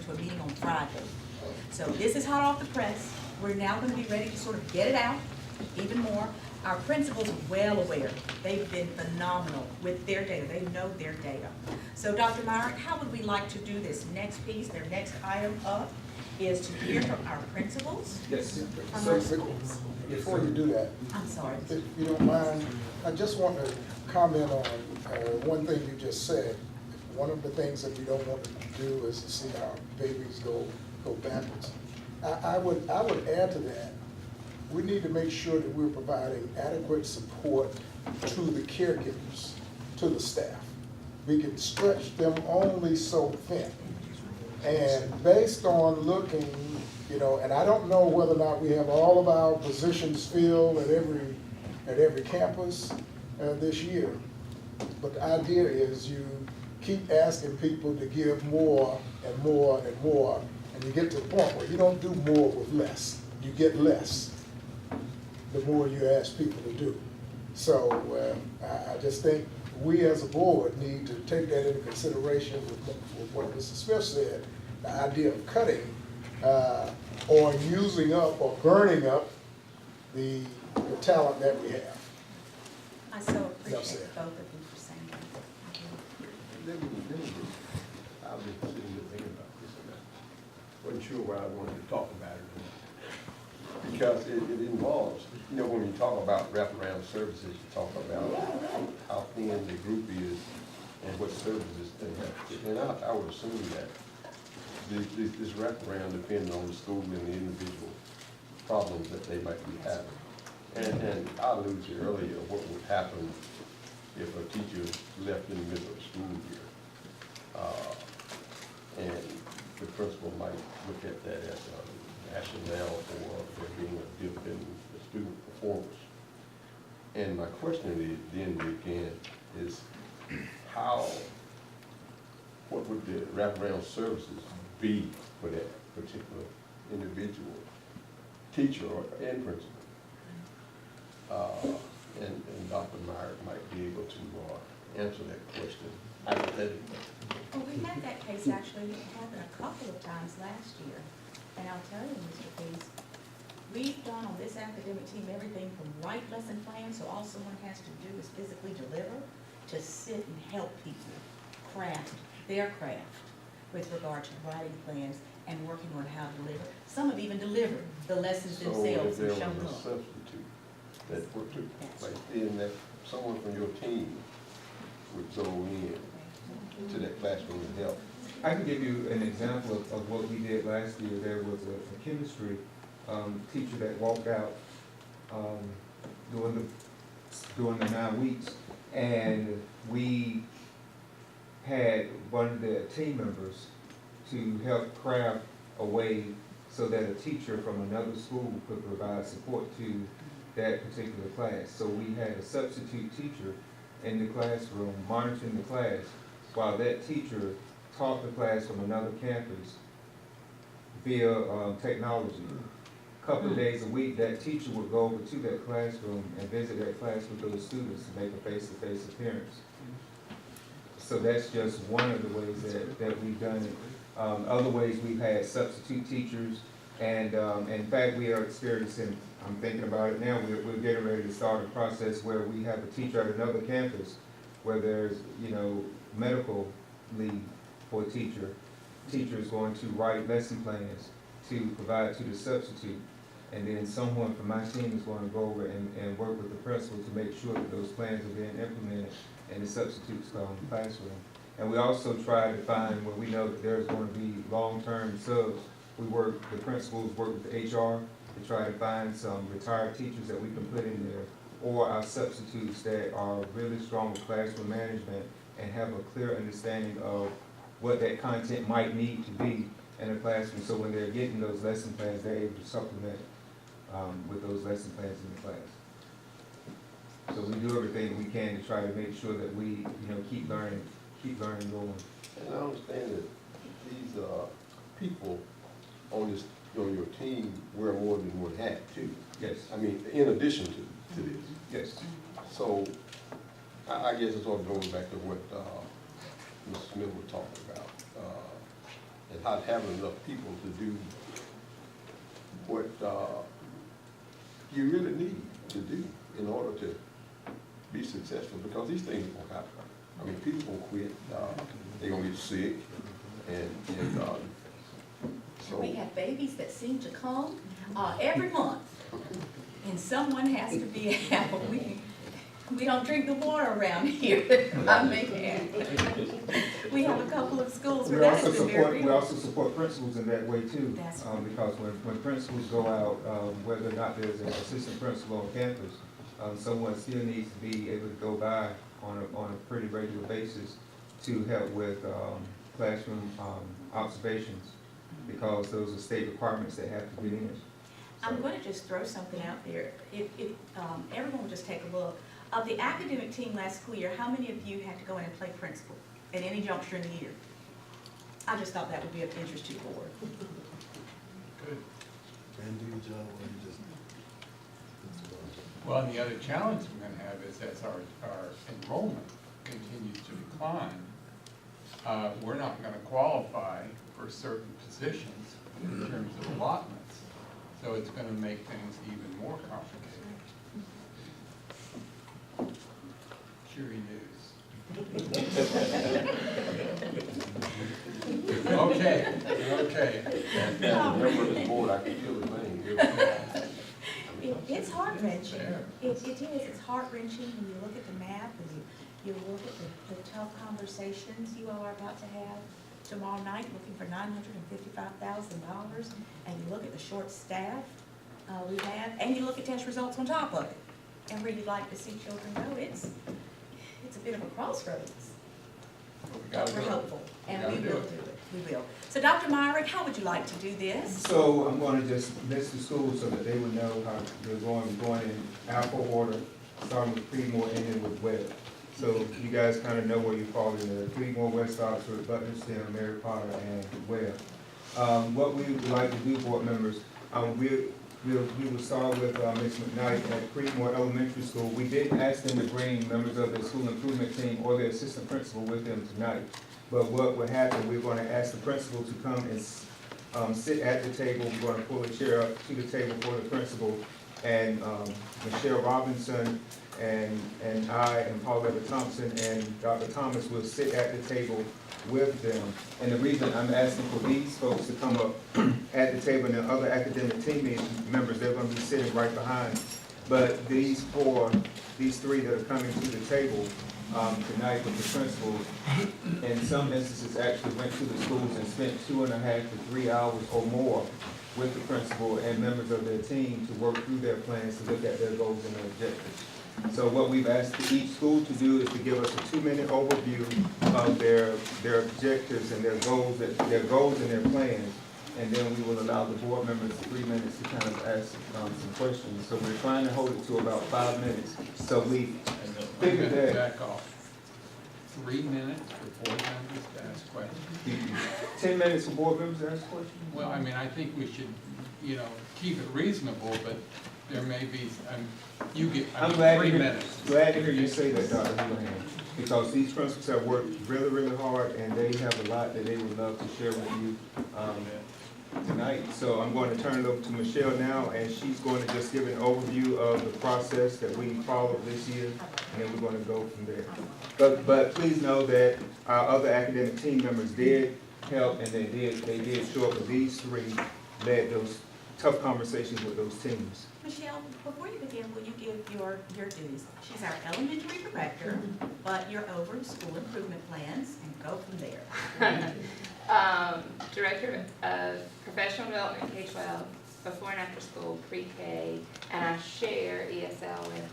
to a meeting on Friday. So this is hot off the press. We're now going to be ready to sort of get it out even more. Our principals are well aware. They've been phenomenal with their data. They know their data. So Dr. Meyer, how would we like to do this next piece? Their next item up is to hear from our principals. Yes. From our schools. Before you do that, I'm sorry. if you don't mind, I just want to comment on one thing you just said. One of the things that we don't want to do is to see our babies go backwards. I would add to that, we need to make sure that we're providing adequate support to the caregivers, to the staff. We can stretch them only so thin. And based on looking, and I don't know whether or not we have all of our positions filled at every campus this year. But the idea is you keep asking people to give more and more and more, and you get to the point where you don't do more with less. You get less the more you ask people to do. So I just think we as a board need to take that into consideration with what Mr. Smith said, the idea of cutting or using up or burning up the talent that we have. I so appreciate both of you for saying that. I've been sitting here thinking about this and I wasn't sure why I wanted to talk about it. Because it involves, when you talk about wraparound services, you talk about how thin the group is and what services they have. And I would assume that this wraparound depends on the school and the individual problems that they might be having. And I alluded to earlier what would happen if a teacher left in the middle of the school year. And the principal might look at that as a rationale for there being a dip in the student performance. And my question then again is what would the wraparound services be for that particular individual teacher and principal? And Dr. Meyer might be able to answer that question hypothetically. Well, we had that case actually happen a couple of times last year. And I'll tell you, Mr. Pease, we've done on this academic team everything from write lesson plans, so all someone has to do is physically deliver, to sit and help people craft their craft with regard to writing plans and working on how to deliver. Some have even delivered the lessons themselves and shown So if there was a up. substitute that took place, then that someone from your team would go in to that classroom and help. I can give you an example of what we did last year. There was a chemistry teacher that walked out during the 9 weeks, and we had one of the team members to help craft a way so that a teacher from another school could provide support to that particular class. So we had a substitute teacher in the classroom monitoring the class while that teacher taught the class from another campus via technology. A couple of days a week, that teacher would go over to that classroom and visit that class with those students to make a face-to-face appearance. So that's just one of the ways that we've done it. Other ways we've had substitute teachers, and in fact we are experiencing, I'm thinking about it now, we're getting ready to start a process where we have a teacher at another campus where there's, medical leave for a teacher. Teacher is going to write lesson plans to provide to the substitute, and then someone from my team is going to go over and work with the principal to make sure that those plans are being implemented and the substitutes go in the classroom. And we also try to find where we know that there's going to be long-term subs. The principals work with the HR to try to find some retired teachers that we can put in there, or our substitutes that are really strong with classroom management and have a clear understanding of what that content might need to be in a classroom. So when they're getting those lesson plans, they're able to supplement with those lesson plans in the class. So we do everything we can to try to make sure that we, keep learning going. And I understand that these people on your team wear more than one hat too. Yes. I mean, in addition to this. Yes. So I guess it's sort of going back to what Mr. Smith was talking about. and not having enough people to do what, you really need to do in order to be successful, because these things won't happen. I mean, people gonna quit, they're gonna get sick, and so. We have babies that seem to come every month, and someone has to be out. We don't drink the water around here. I mean, we have a couple of schools where that has been very We also support principals in that way too. That's right. Because when principals go out, whether or not there's an assistant principal on campus, someone still needs to be able to go by on a pretty regular basis to help with classroom observations, because those are state requirements that have to be in. I'm going to just throw something out there. If everyone will just take a look. Of the academic team last school year, how many of you had to go in and play principal at any juncture in the year? I just thought that would be of interest to the board. Good. And do your job while you just. Well, and the other challenge we're gonna have is as our enrollment continues to decline, we're not gonna qualify for certain positions in terms of allotments. So it's gonna make things even more complicated. Cheery news. Okay. As a member of this board, I can feel the pain. It's heart-wrenching. It is. It's heart-wrenching when you look at the math and you look at the tough conversations you all are about to have tomorrow night, looking for $955,000, and you look at the short staff we have, and you look at test results on top of it, and where you'd like to see children go. It's a bit of a crossroads. But we're hopeful, and we will do it. We will. So Dr. Myrick, how would you like to do this? So I'm going to just list the schools so that they would know how they're going in alpha order, starting with Creedmoor, ending with Webb. So you guys kind of know where you fall in the Creedmoor, West Oxford, Butlerston, Mary Potter, and Webb. What we would like to do, board members, we will start with Ms. McKnight at Creedmoor Elementary School. We did ask them to bring members of the school improvement team or the assistant principal with them tonight. But what would happen, we're going to ask the principal to come and sit at the table. We're going to pull a chair up to the table for the principal, and Michelle Robinson and I and Pauletta Thompson and Dr. Thomas will sit at the table with them. And the reason I'm asking for these folks to come up at the table, and the other academic team members, they're going to be sitting right behind. But these three that are coming to the table tonight with the principals, in some instances actually went to the schools and spent 2.5 to 3 hours or more with the principal and members of their team to work through their plans, to look at their goals and their objectives. So what we've asked each school to do is to give us a 2-minute overview of their objectives and their goals and their plans. And then we will allow the board members 3 minutes to kind of ask some questions. So we're trying to hold it to about 5 minutes. So we figured that. Back off. 3 minutes for board members to ask questions. 10 minutes for board members to ask questions? Well, I mean, I think we should, keep it reasonable, but there may be, I'm glad 3 to hear, minutes. glad to hear you say that, Dr. Houlihan, because these principals have worked really, really hard, and they have a lot that they would love to share with you tonight. So I'm going to turn it over to Michelle now, and she's going to just give an overview of the process that we followed this year, and then we're going to go from there. But please know that our other academic team members did help, and they did show up, but these three led those tough conversations with those teams. Michelle, before you begin, will you give your duties? She's our elementary director, but you're over school improvement plans, and go from there. Director of Professional Development K-12, before and after school, pre-K, and I share ESL with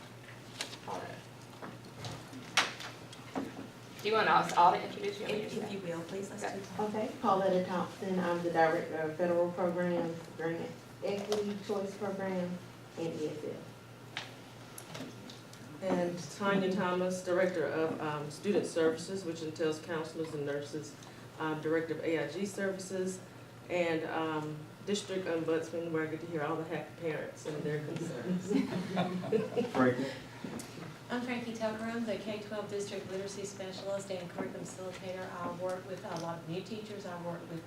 Pauletta. Do you want us all to introduce you? If you will, please, let's do that. Okay, Pauletta Thompson, I'm the Director of Federal Programs, Grant Equity Choice Program, and ESL. And Tanya Thomas, Director of Student Services, which entails counselors and nurses, Director of AIG Services, and District Ombudsman, where I get to hear all the happy parents and their concerns. Frankie? I'm Frankie Tucker, I'm the K-12 District Literacy Specialist and Curriculum Facilitator. I work with a lot of new teachers, I work with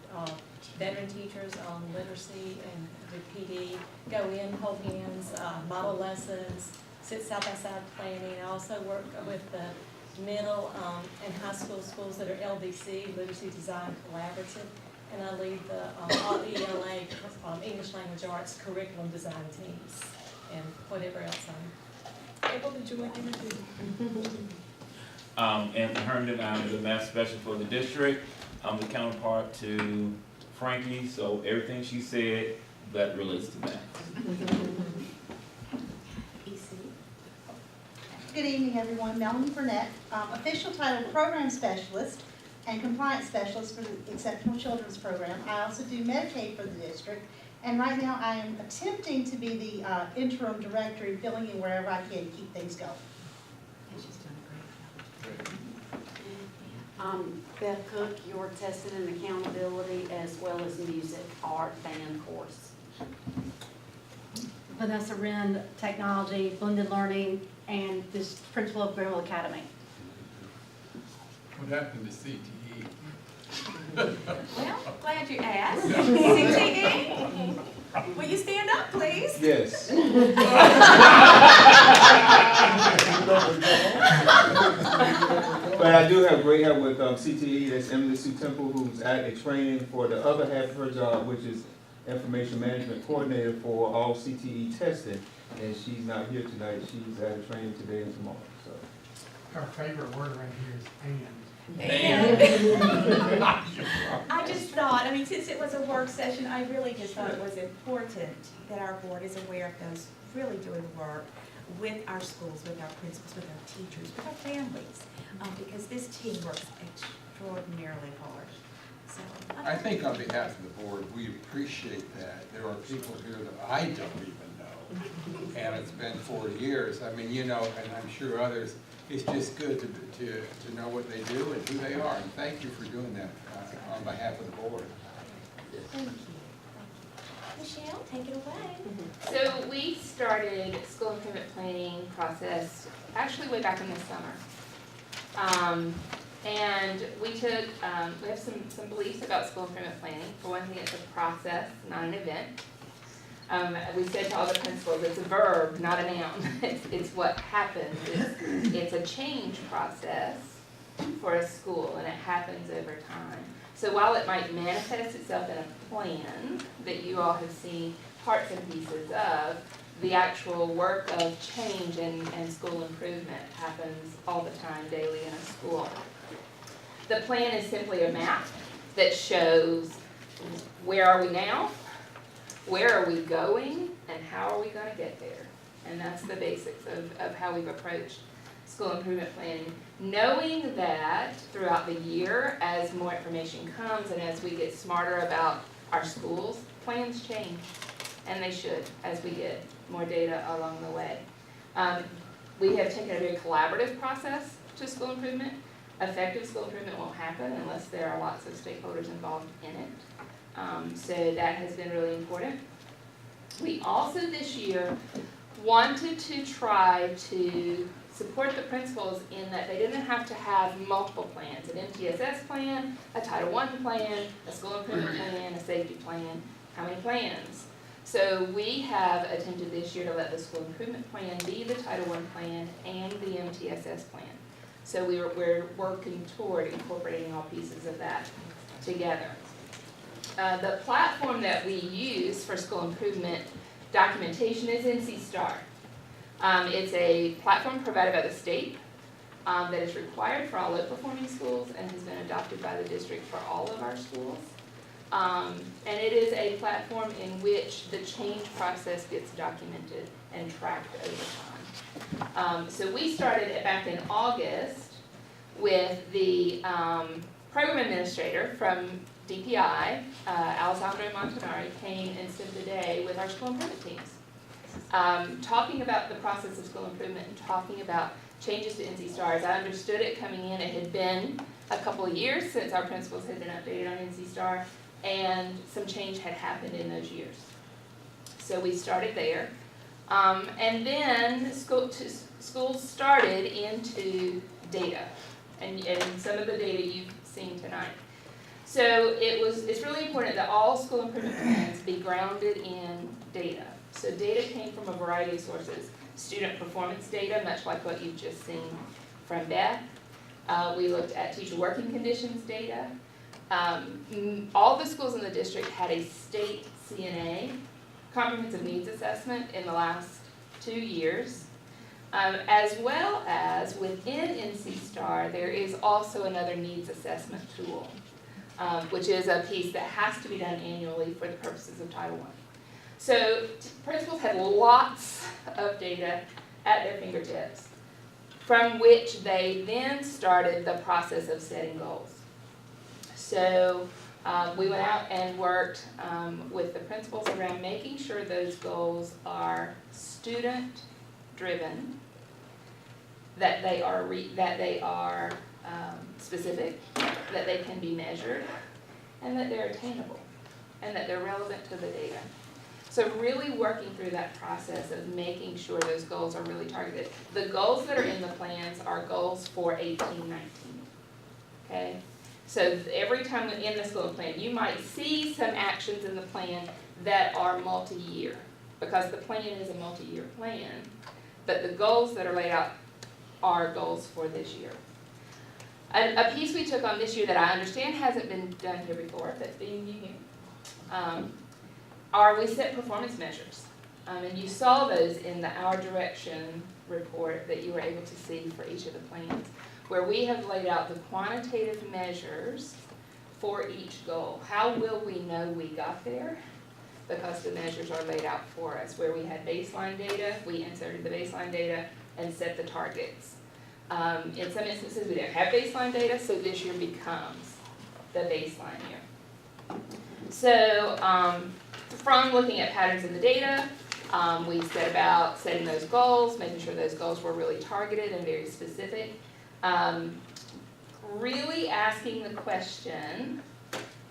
veteran teachers on literacy and with PD, go in, hold hands, model lessons, sit side by side planning. I also work with the middle and high school schools that are LDC, Literacy Design Collaborative, and I lead the all ELA, English Language Arts curriculum design teams, and whatever else I'm able to join in and do. Anthony Herndon, I'm the math specialist for the district. I'm the counterpart to Frankie, so everything she said, that relates to math. Good evening, everyone. Melanie Burnett, official title Program Specialist and Compliance Specialist for the Exceptional Children's Program. I also do Medicaid for the district, and right now I am attempting to be the interim director and filling in wherever I can to keep things going. Beth Cook, your testing and accountability as well as music, art, band course. Vanessa Wren, technology, blended learning, and this principal of Greenville Academy. What happened to CTE? Well, glad you asked. CTE, will you stand up, please? Yes. But I do have great help with CTE. That's Emily Sue Temple, who's at a training for the other half of her job, which is information management coordinator for all CTE testing. And she's not here tonight. She's at a training today and tomorrow. So. Our favorite word around here is and. And I just thought, I mean, since it was a work session, I really just thought it was important that our board is aware of those really doing work with our schools, with our principals, with our teachers, with our families, because this team works extraordinarily hard. So I think on behalf of the board, we appreciate that. There are people here that I don't even know, and it's been 4 years. I mean, you know, and I'm sure others, it's just good to know what they do and who they are. And thank you for doing that on behalf of the board. thank you. Michelle, take it away. So we started school improvement planning process actually way back in the summer. And we took, we have some beliefs about school improvement planning. For one thing, it's a process, not an event. We said to all the principals, it's a verb, not a noun. It's what happens. It's a change process for a school, and it happens over time. So while it might manifest itself in a plan that you all have seen parts and pieces of, the actual work of change and school improvement happens all the time, daily in a school. The plan is simply a map that shows where are we now, where are we going, and how are we going to get there. And that's the basics of how we've approached school improvement planning. Knowing that throughout the year, as more information comes and as we get smarter about our schools, plans change. And they should, as we get more data along the way. We have taken a very collaborative process to school improvement. Effective school improvement won't happen unless there are lots of stakeholders involved in it. So that has been really important. We also this year wanted to try to support the principals in that they didn't have to have multiple plans, an MTSS plan, a Title I plan, a school improvement plan, a safety plan. How many plans? So we have attempted this year to let the school improvement plan be the Title I plan and the MTSS plan. So we're working toward incorporating all pieces of that together. The platform that we use for school improvement documentation is NC STAR. It's a platform provided by the state that is required for all low-performing schools and has been adopted by the district for all of our schools. And it is a platform in which the change process gets documented and tracked over time. So we started it back in August with the program administrator from DPI, Alessandro Montanari, came and spent the day with our school improvement teams, talking about the process of school improvement and talking about changes to NC STAR. As I understood it coming in, it had been a couple of years since our principals had been updated on NC STAR, and some change had happened in those years. So we started there. And then schools started into data, and some of the data you've seen tonight. So it's really important that all school improvement plans be grounded in data. So data came from a variety of sources. Student performance data, much like what you've just seen from Beth. We looked at teacher working conditions data. All the schools in the district had a state CNA, comprehensive needs assessment, in the last 2 years. As well as within NC STAR, there is also another needs assessment tool, which is a piece that has to be done annually for the purposes of Title I. So principals had lots of data at their fingertips, from which they then started the process of setting goals. So we went out and worked with the principals around making sure those goals are student-driven, that they are specific, that they can be measured, and that they're attainable, and that they're relevant to the data. So really working through that process of making sure those goals are really targeted. The goals that are in the plans are goals for 18-19, okay? So every time in the school plan, you might see some actions in the plan that are multi-year, because the plan is a multi-year plan, but the goals that are laid out are goals for this year. A piece we took on this year that I understand hasn't been done here before, that's being new here, we set performance measures. And you saw those in the Our Direction report that you were able to see for each of the plans, where we have laid out the quantitative measures for each goal. How will we know we got there? Because the measures are laid out for us. Where we had baseline data, we inserted the baseline data and set the targets. In some instances, we didn't have baseline data, so this year becomes the baseline year. So from looking at patterns in the data, we set about setting those goals, making sure those goals were really targeted and very specific. Really asking the question,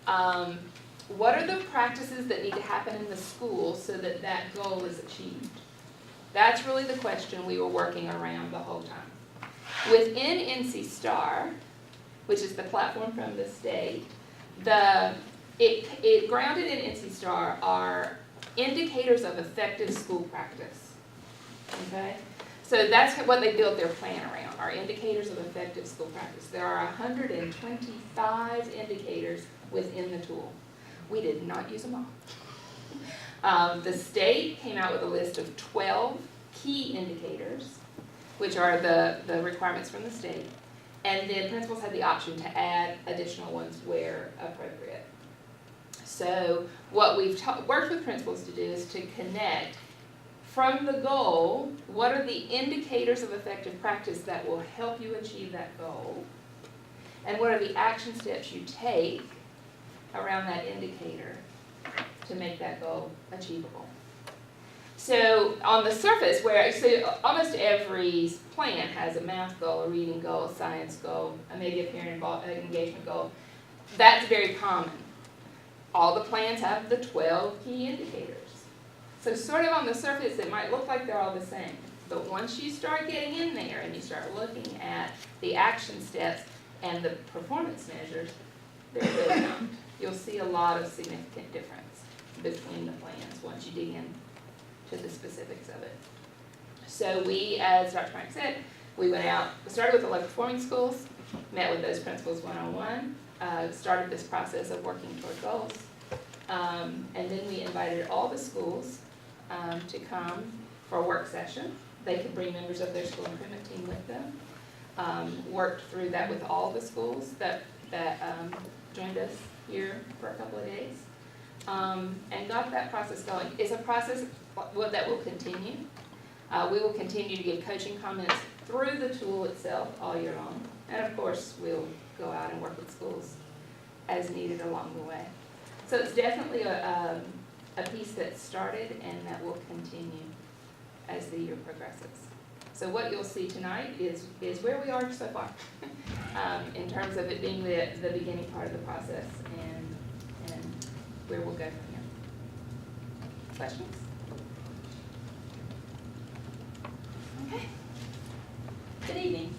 what are the practices that need to happen in the school so that that goal is achieved? That's really the question we were working around the whole time. Within NC STAR, which is the platform from the state, it grounded in NC STAR are indicators of effective school practice. Okay? So that's what they built their plan around, are indicators of effective school practice. There are 125 indicators within the tool. We did not use them all. The state came out with a list of 12 key indicators, which are the requirements from the state. And then principals had the option to add additional ones where appropriate. So what we've worked with principals to do is to connect from the goal, what are the indicators of effective practice that will help you achieve that goal? And what are the action steps you take around that indicator to make that goal achievable? So on the surface, so almost every plan has a math goal, a reading goal, a science goal, maybe a parent engagement goal. That's very common. All the plans have the 12 key indicators. So sort of on the surface, it might look like they're all the same. But once you start getting in there and you start looking at the action steps and the performance measures, they're really not. You'll see a lot of significant difference between the plans once you dig in to the specifics of it. So we, as Dr. Frank said, we went out, we started with the low-performing schools, met with those principals one-on-one, started this process of working toward goals, and then we invited all the schools to come for a work session. They could bring members of their school improvement team with them. Worked through that with all the schools that joined us here for a couple of days, and got that process going. It's a process that will continue. We will continue to give coaching comments through the tool itself all year long. And of course, we'll go out and work with schools as needed along the way. So it's definitely a piece that started and that will continue as the year progresses. So what you'll see tonight is where we are so far in terms of it being the beginning part of the process and where we'll go from here. Questions? Good evening.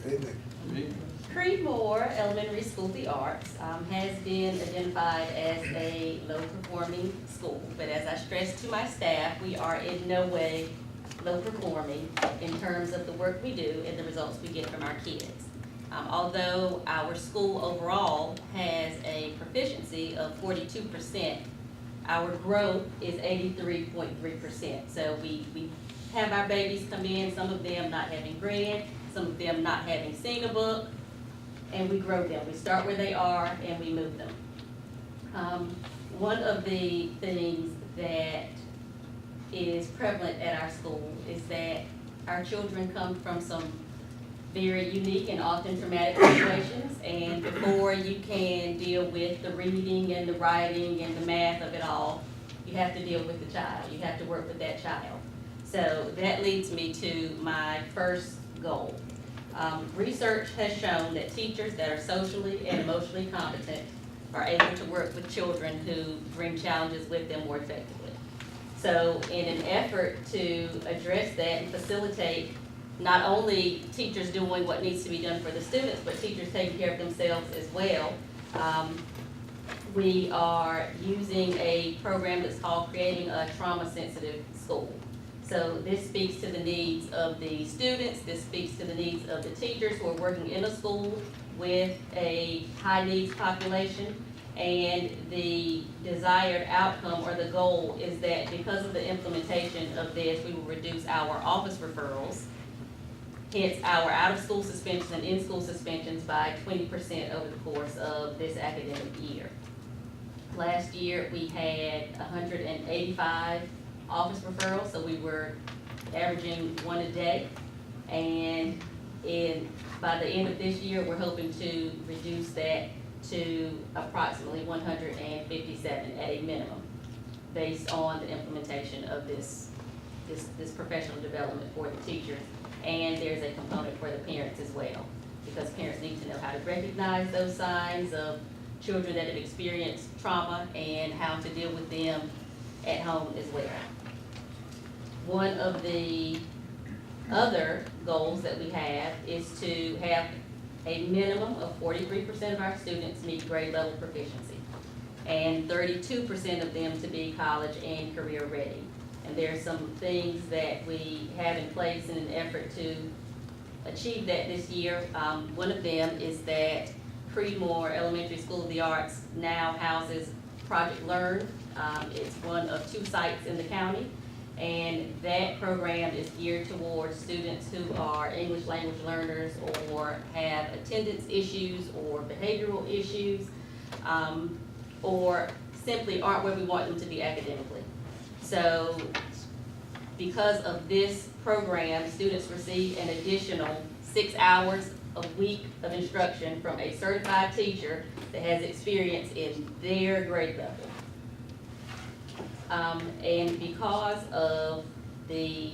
Amen. Creedmoor Elementary School of the Arts has been identified as a low-performing school, but as I stressed to my staff, we are in no way low-performing in terms of the work we do and the results we get from our kids. Although our school overall has a proficiency of 42%, our growth is 83.3%. So we have our babies come in, some of them not having read, some of them not having seen a book, and we grow them. We start where they are and we move them. One of the things that is prevalent at our school is that our children come from some very unique and often traumatic situations, and before you can deal with the reading and the writing and the math of it all, you have to deal with the child. You have to work with that child. So that leads me to my first goal. Research has shown that teachers that are socially and emotionally competent are able to work with children who bring challenges with them more effectively. So in an effort to address that and facilitate not only teachers doing what needs to be done for the students, but teachers taking care of themselves as well, we are using a program that's called Creating a Trauma-Sensitive School. So this speaks to the needs of the students, this speaks to the needs of the teachers who are working in a school with a high needs population. And the desired outcome or the goal is that because of the implementation of this, we will reduce our office referrals, hence our out-of-school suspensions and in-school suspensions by 20% over the course of this academic year. Last year, we had 185 office referrals, so we were averaging one a day. And by the end of this year, we're hoping to reduce that to approximately 157 at a minimum, based on the implementation of this professional development for the teachers. And there's a component for the parents as well, because parents need to know how to recognize those signs of children that have experienced trauma and how to deal with them at home as well. One of the other goals that we have is to have a minimum of 43% of our students meet grade level proficiency, and 32% of them to be college and career ready. And there are some things that we have in place in an effort to achieve that this year. One of them is that Creedmoor Elementary School of the Arts now houses Project Learn. It's one of 2 sites in the county, and that program is geared towards students who are English language learners or have attendance issues or behavioral issues, or simply aren't where we want them to be academically. So because of this program, students receive an additional 6 hours a week of instruction from a certified teacher that has experience in their grade level. And because of the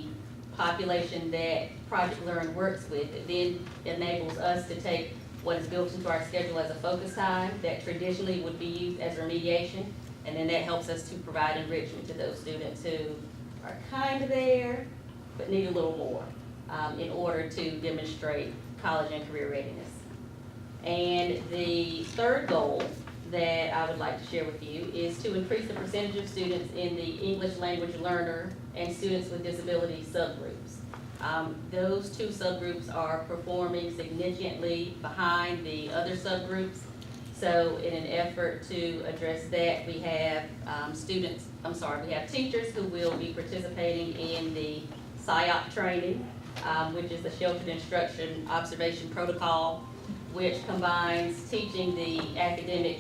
population that Project Learn works with, it then enables us to take what is built into our schedule as a focus time that traditionally would be used as remediation, and then that helps us to provide enrichment to those students who are kind of there, but need a little more in order to demonstrate college and career readiness. And the third goal that I would like to share with you is to increase the percentage of students in the English language learner and students with disabilities subgroups. Those 2 subgroups are performing significantly behind the other subgroups. So in an effort to address that, we have we have teachers who will be participating in the SIOP training, which is the Sheltered Instruction Observation Protocol, which combines teaching the academic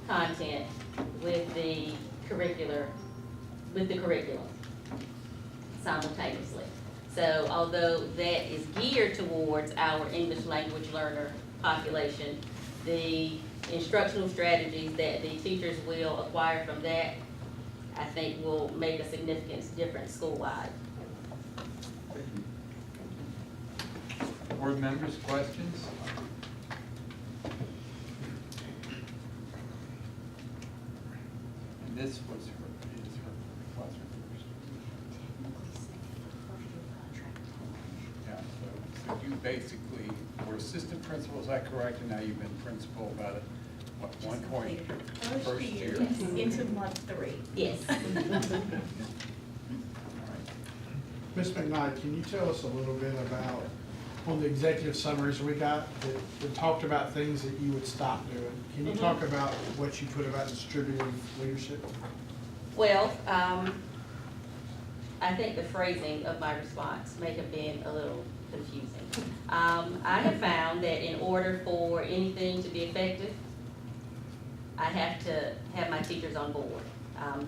content with the curriculum simultaneously. So although that is geared towards our English language learner population, the instructional strategies that the teachers will acquire from that, I think, will make a significant difference school-wide. Board members, questions? And this was her first. So you basically were assistant principal, is that correct? And now you've been principal about, what, one point? First year? Into month 3. Yes. Ms. McKnight, can you tell us a little bit about, on the executive summaries we got, that talked about things that you would stop doing? Can you talk about what you put about distributive leadership? Well, I think the phrasing of my response may have been a little confusing. I have found that in order for anything to be effective, I have to have my teachers on board.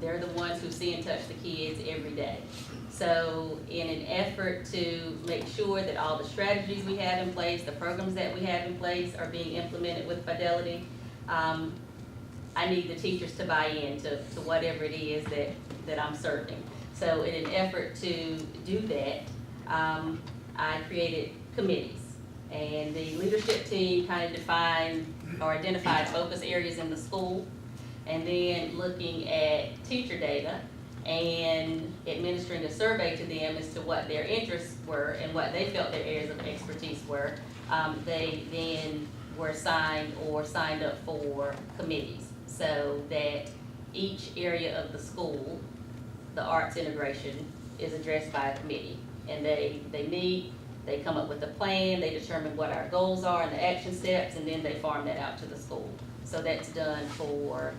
They're the ones who see and touch the kids every day. So in an effort to make sure that all the strategies we have in place, the programs that we have in place are being implemented with fidelity, I need the teachers to buy in to whatever it is that I'm serving. So in an effort to do that, I created committees. And the leadership team kind of defined or identified focus areas in the school, and then looking at teacher data and administering a survey to them as to what their interests were and what they felt their areas of expertise were. They then were assigned or signed up for committees, so that each area of the school, the arts integration, is addressed by a committee. And they meet, they come up with a plan, they determine what our goals are and the action steps, and then they farm that out to the school. So that's done for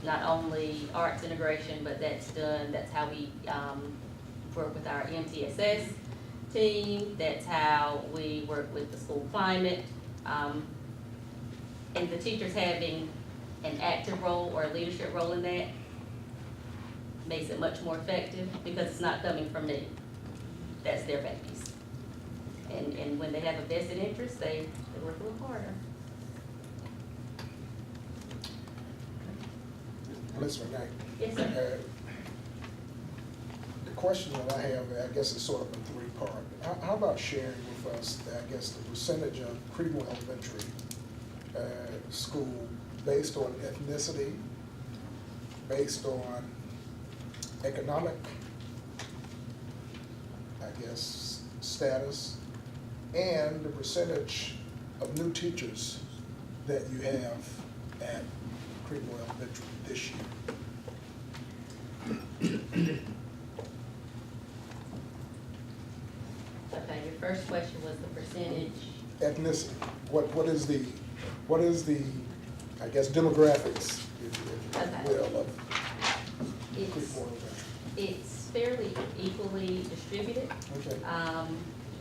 not only arts integration, but that's how we work with our MTSS team, that's how we work with the school climate. And the teachers having an active role or a leadership role in that makes it much more effective, because it's not coming from me. That's their babies. And when they have a vested interest, they work a little harder. Ms. McKnight? Yes, sir. The question that I have, I guess, is sort of a three-part. How about sharing with us, I guess, the percentage of Creedmoor Elementary school based on ethnicity, based on economic, I guess, status, and the percentage of new teachers that you have at Creedmoor Elementary this year? Okay, your first question was the percentage. Ethnicity. What is the, I guess, demographics, if you will, of Creedmoor Elementary? It's fairly equally distributed, Okay.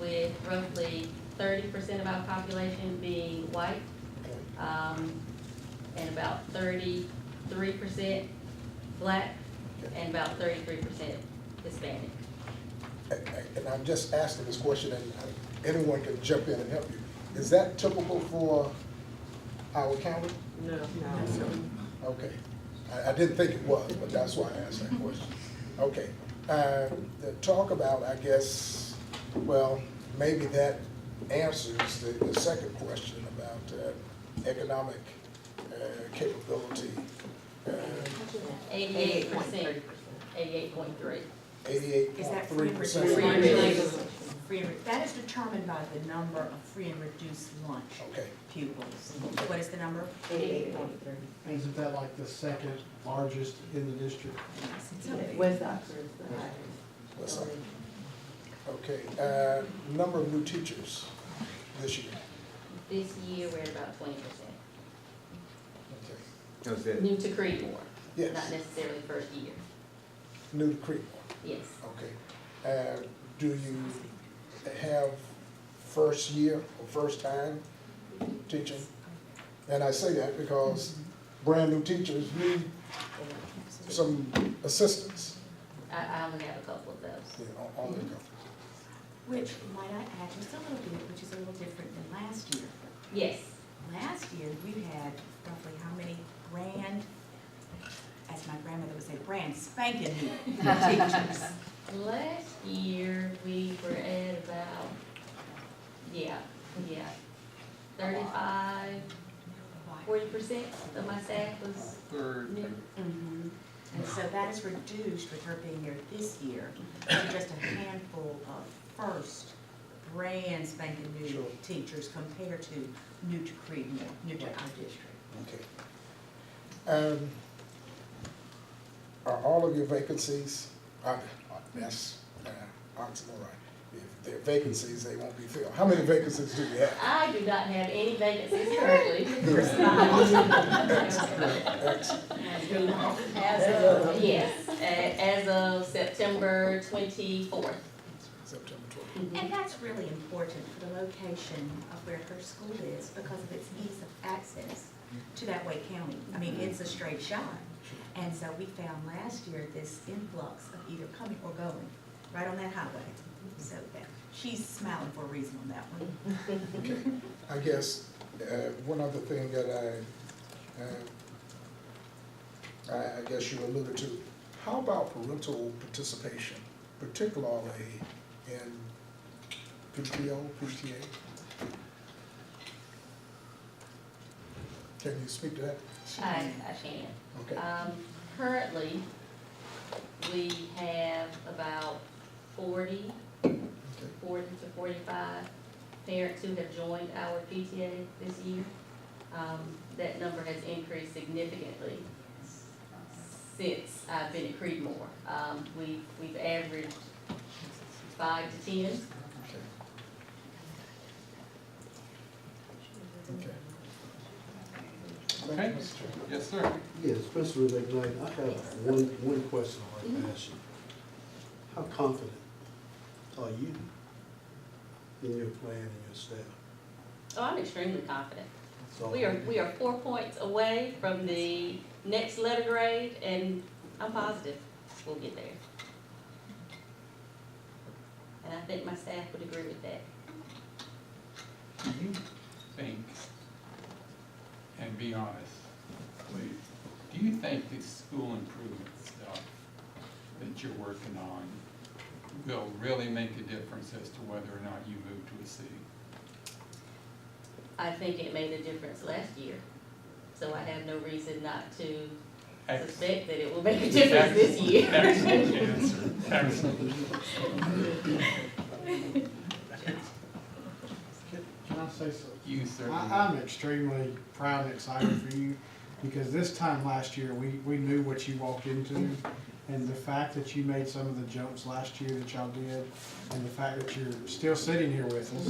with roughly 30% of our population being white, Okay. and about 33% black, and about 33% Hispanic. And I'm just asking this question, and anyone can jump in and help you. Is that typical for our county? No. Okay. I didn't think it was, but that's why I asked that question. Okay. Talk about, I guess, well, maybe that answers the second question about economic capability. 88%, 88.3. 88.3%. That is determined by the number of free and reduced lunch Okay. pupils. What is the number? 88.3. Isn't that like the second largest in the district? West Oxford is the highest. What's up? Okay. Number of new teachers this year. This year, we're at about 20%. Okay. How's that? New to Creedmoor, Yes. not necessarily first year. New to Creedmoor. Yes. Okay. Do you have first year or first time teaching? And I say that because brand new teachers need some assistance. I only have a couple of those. On the go. Which, might I add just a little bit, which is a little different than last year. Yes. Last year, we had roughly how many brand, as my grandmother would say, brand spanking new teachers? Last year, we were at about, 35, 40% of my staff was new. Mhm. And so that is reduced with her being here this year to just a handful of first brand spanking new Sure. teachers compared to new to Creedmoor, new to our district. Okay. Are all of your vacancies, that's oxymoron. If they're vacancies, they won't be filled. How many vacancies do you have? I do not have any vacancies currently. Yes, as of September 24th. September 12th. And that's really important for the location of where her school is because of its ease of access to that Wake County. I mean, it's a straight shot. And so we found last year this influx of either coming or going right on that highway. So that she's smiling for a reason on that one. Okay. I guess, one other thing that I guess you alluded to, how about parental participation, particularly in PTO, PTA? Can you speak to that? I can. Okay. Currently, we have about 40 to 45 parents who have joined our PTA this year. That number has increased significantly since I've been at Creedmoor. We've averaged 5 to 10. Okay. Okay, yes, sir. Yes, Mr. McKnight, I have one question I'd like to ask you. How confident are you in your plan and your staff? Oh, I'm extremely confident. So- We are 4 points away from the next letter grade, and I'm positive we'll get there. And I think my staff would agree with that. Do you think, and be honest, please, do you think the school improvement stuff that you're working on will really make a difference as to whether or not you move to a C? I think it made a difference last year, so I have no reason not to Excellent. suspect that it will make a difference this year. Excellent answer, excellent. Can I say something? You certainly. I'm extremely proud and excited for you, because this time last year, we knew what you walked into. And the fact that you made some of the jumps last year that y'all did, and the fact that you're still sitting here with us,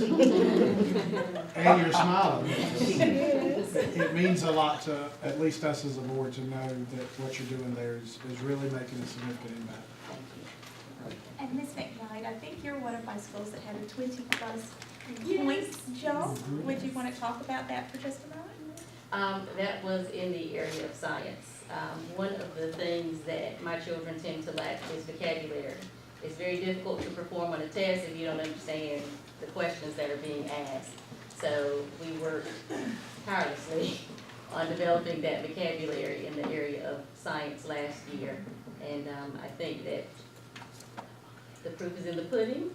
and you're smiling with us, it means a lot to at least us as a board to know that what you're doing there is really making a significant impact. And Ms. McKnight, I think you're one of my schools that had a 20-plus points jump. Would you want to talk about that for just a moment? That was in the area of science. One of the things that my children tend to lack is vocabulary. It's very difficult to perform on a test if you don't understand the questions that are being asked. So we worked tirelessly on developing that vocabulary in the area of science last year. And I think that the proof is in the pudding,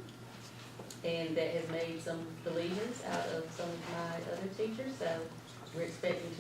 and that has made some believers out of some of my other teachers. So we're expecting to